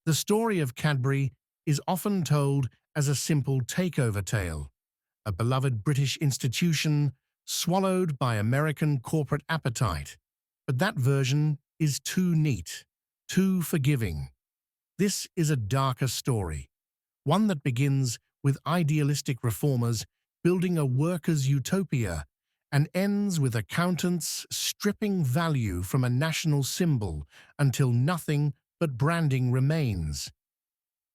The story of Cadbury is often told as a simple takeover tale, a beloved British institution swallowed by American corporate appetite. But that version is too neat, too forgiving. This is a darker story, one that begins with idealistic reformers building a workers' utopia and ends with accountants stripping value from a national symbol until nothing but branding remains.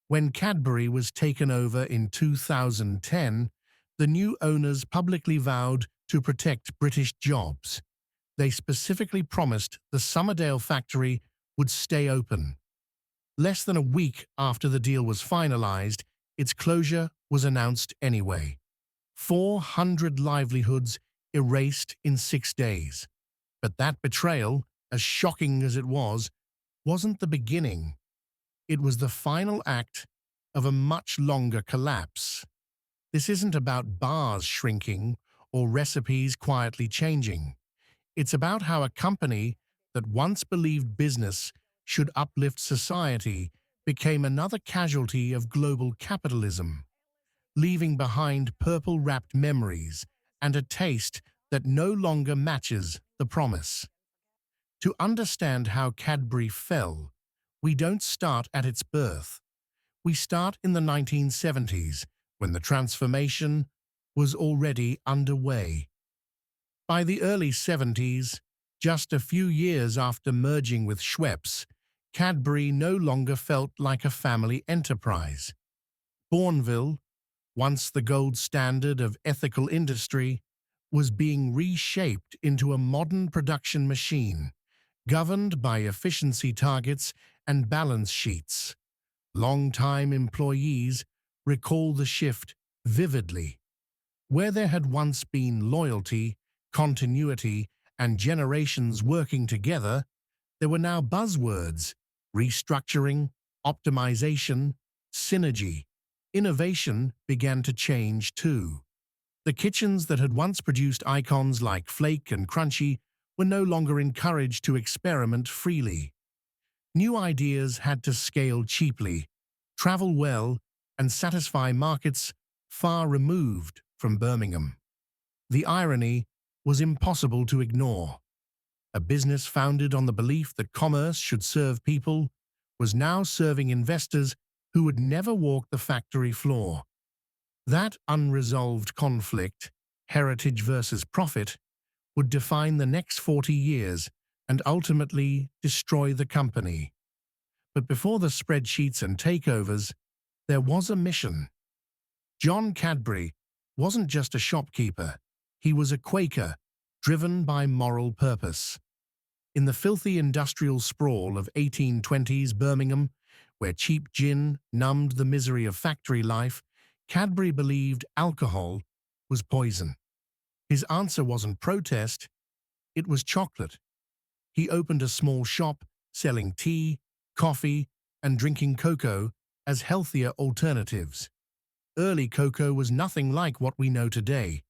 When Cadbury was taken over in 2010, the new owners publicly vowed to protect British jobs. They specifically promised the Somerdale factory would stay open. Less than a week after the deal was finalized, its closure was announced anyway. 400 livelihoods erased in 6 days. But that betrayal, as shocking as it was, wasn't the beginning. It was the final act of a much longer collapse. This isn't about bars shrinking or recipes quietly changing. It's about how a company that once believed business should uplift society became another casualty of global capitalism, leaving behind purple-wrapped memories and a taste that no longer matches the promise. To understand how Cadbury fell, we don't start at its birth. We start in the 1970s, when the transformation was already underway. By the early 70s, just a few years after merging with Schweppes, Cadbury no longer felt like a family enterprise. Bourneville, once the gold standard of ethical industry, was being reshaped into a modern production machine, governed by efficiency targets and balance sheets. Long-time employees recall the shift vividly. Where there had once been loyalty, continuity, and generations working together, there were now buzzwords: restructuring, optimization, synergy. Innovation began to change too. The kitchens that had once produced icons like Flake and Crunchy were no longer encouraged to experiment freely. New ideas had to scale cheaply, travel well, and satisfy markets far removed from Birmingham. The irony was impossible to ignore. A business founded on the belief that commerce should serve people was now serving investors who would never walk the factory floor. That unresolved conflict, heritage versus profit, would define the next 40 years and ultimately destroy the company. But before the spreadsheets and takeovers, there was a mission. John Cadbury wasn't just a shopkeeper, he was a Quaker, driven by moral purpose. In the filthy industrial sprawl of 1820s Birmingham, where cheap gin numbed the misery of factory life, Cadbury believed alcohol was poison. His answer wasn't protest, it was chocolate. He opened a small shop selling tea, coffee, and drinking cocoa as healthier alternatives. Early cocoa was nothing like what we know today.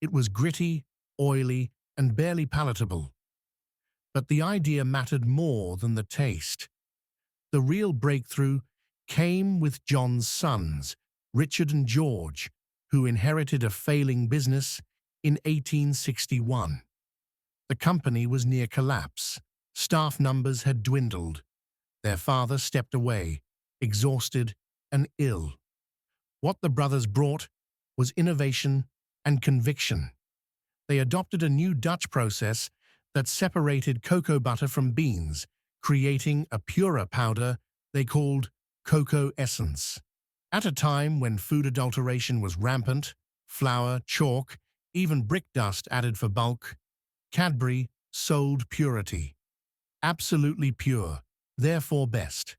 It was gritty, oily, and barely palatable. But the idea mattered more than the taste. The real breakthrough came with John's sons, Richard and George, who inherited a failing business in 1861. The company was near collapse. Staff numbers had dwindled. Their father stepped away, exhausted and ill. What the brothers brought was innovation and conviction. They adopted a new Dutch process that separated cocoa butter from beans, creating a purer powder they called cocoa essence. At a time when food adulteration was rampant, flour, chalk, even brick dust added for bulk, Cadbury sold purity. Absolutely pure, therefore best.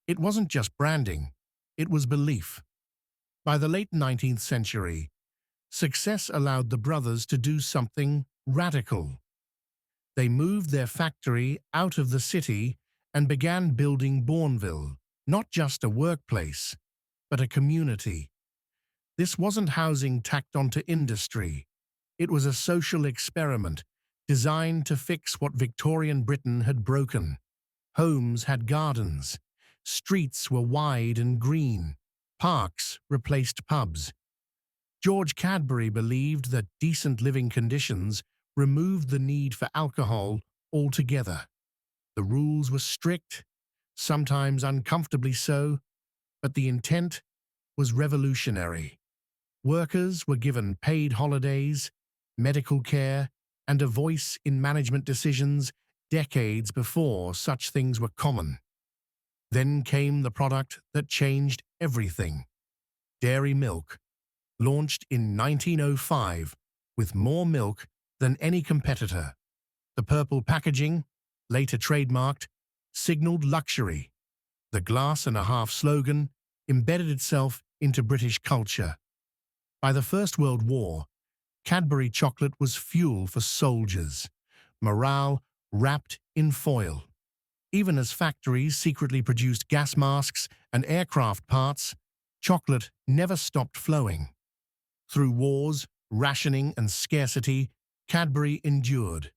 It wasn't just branding, it was belief. By the late 19th century, success allowed the brothers to do something radical. They moved their factory out of the city and began building Bourneville, not just a workplace, but a community. This wasn't housing tacked onto industry. It was a social experiment designed to fix what Victorian Britain had broken. Homes had gardens. Streets were wide and green. Parks replaced pubs. George Cadbury believed that decent living conditions removed the need for alcohol altogether. The rules were strict, sometimes uncomfortably so, but the intent was revolutionary. Workers were given paid holidays, medical care, and a voice in management decisions decades before such things were common. Then came the product that changed everything: dairy milk, launched in 1905 with more milk than any competitor. The purple packaging, later trademarked, signaled luxury. The glass-and-a-half slogan embedded itself into British culture. By the First World War, Cadbury chocolate was fuel for soldiers, morale wrapped in foil. Even as factories secretly produced gas masks and aircraft parts, chocolate never stopped flowing. Through wars, rationing, and scarcity, Cadbury endured.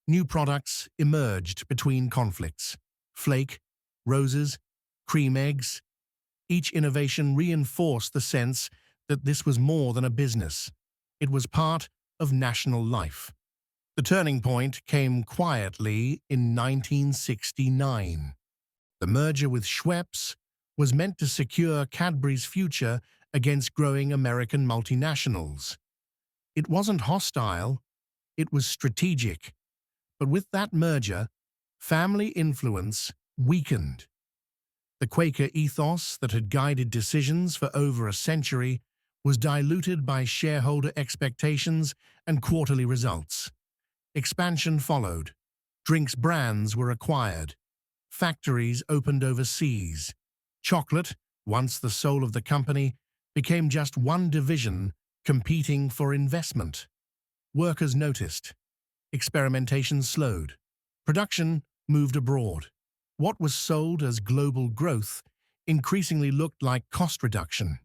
New products emerged between conflicts: flake, roses, cream eggs. Each innovation reinforced the sense that this was more than a business. It was part of national life. The turning point came quietly in 1969. The merger with Schweppes was meant to secure Cadbury's future against growing American multinationals. It wasn't hostile, it was strategic. But with that merger, family influence weakened. The Quaker ethos that had guided decisions for over a century was diluted by shareholder expectations and quarterly results. Expansion followed. Drinks brands were acquired. Factories opened overseas. Chocolate, once the soul of the company, became just one division competing for investment. Workers noticed. Experimentation slowed. Production moved abroad. What was sold as global growth increasingly looked like cost reduction.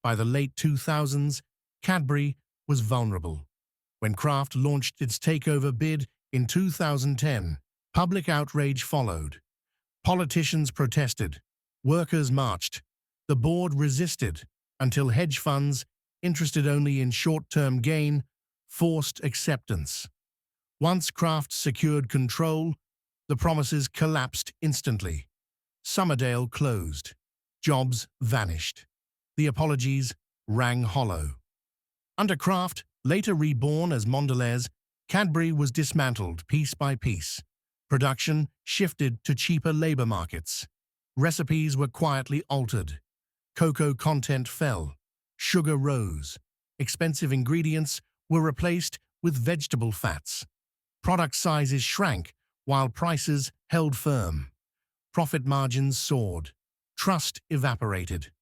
By the late 2000s, Cadbury was vulnerable. When Kraft launched its takeover bid in 2010, public outrage followed. Politicians protested. Workers marched. The board resisted until hedge funds, interested only in short-term gain, forced acceptance. Once Kraft secured control, the promises collapsed instantly. Summerdale closed. Jobs vanished. The apologies rang hollow. Under Kraft, later reborn as Mondelez, Cadbury was dismantled piece by piece. Production shifted to cheaper labor markets. Recipes were quietly altered. Cocoa content fell. Sugar rose. Expensive ingredients were replaced with vegetable fats. Product sizes shrank while prices held firm. Profit margins soared. Trust evaporated.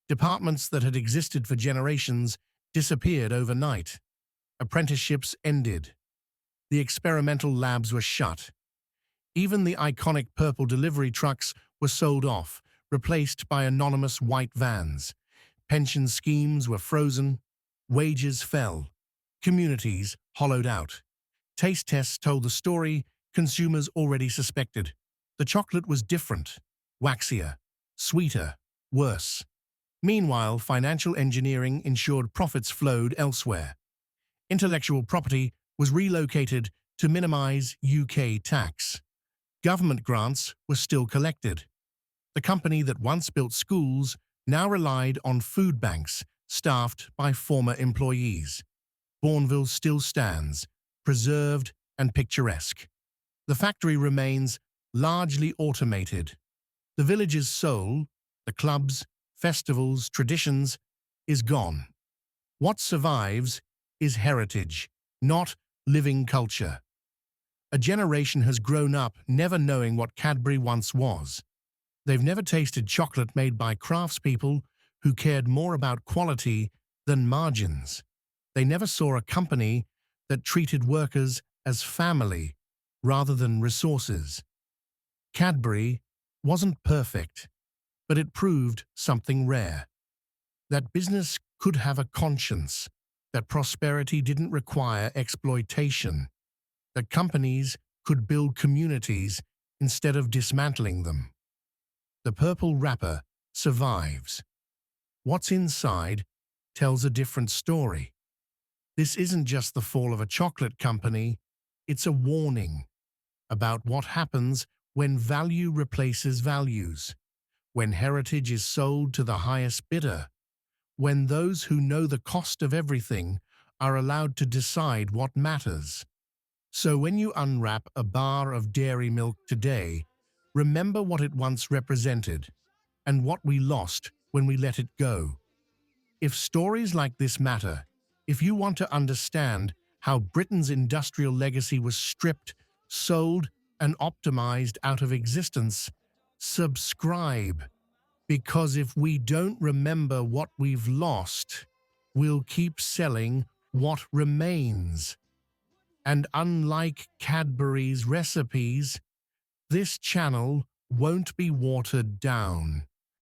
Departments that had existed for generations disappeared overnight. Apprenticeships ended. The experimental labs were shut. Even the iconic purple delivery trucks were sold off, replaced by anonymous white vans. Pension schemes were frozen. Wages fell. Communities hollowed out. Taste tests told the story consumers already suspected. The chocolate was different, waxier, sweeter, worse. Meanwhile, financial engineering ensured profits flowed elsewhere. Intellectual property was relocated to minimize UK tax. Government grants were still collected. The company that once built schools now relied on food banks staffed by former employees. Bourneville still stands, preserved and picturesque. The factory remains largely automated. The village's soul, the clubs, festivals, traditions, is gone. What survives is heritage, not living culture. A generation has grown up never knowing what Cadbury once was. They've never tasted chocolate made by craftspeople who cared more about quality than margins. They never saw a company that treated workers as family rather than resources. Cadbury wasn't perfect, but it proved something rare. That business could have a conscience, that prosperity didn't require exploitation, that companies could build communities instead of dismantling them. The purple wrapper survives. What's inside tells a different story. This isn't just the fall of a chocolate company, it's a warning about what happens when value replaces values, when heritage is sold to the highest bidder, when those who know the cost of everything are allowed to decide what matters. So when you unwrap a bar of dairy milk today, remember what it once represented and what we lost when we let it go. If stories like this matter, if you want to understand how Britain's industrial legacy was stripped, sold, and optimized out of existence, subscribe. Because if we don't remember what we've lost, we'll keep selling what remains. And unlike Cadbury's recipes, this channel won't be watered down.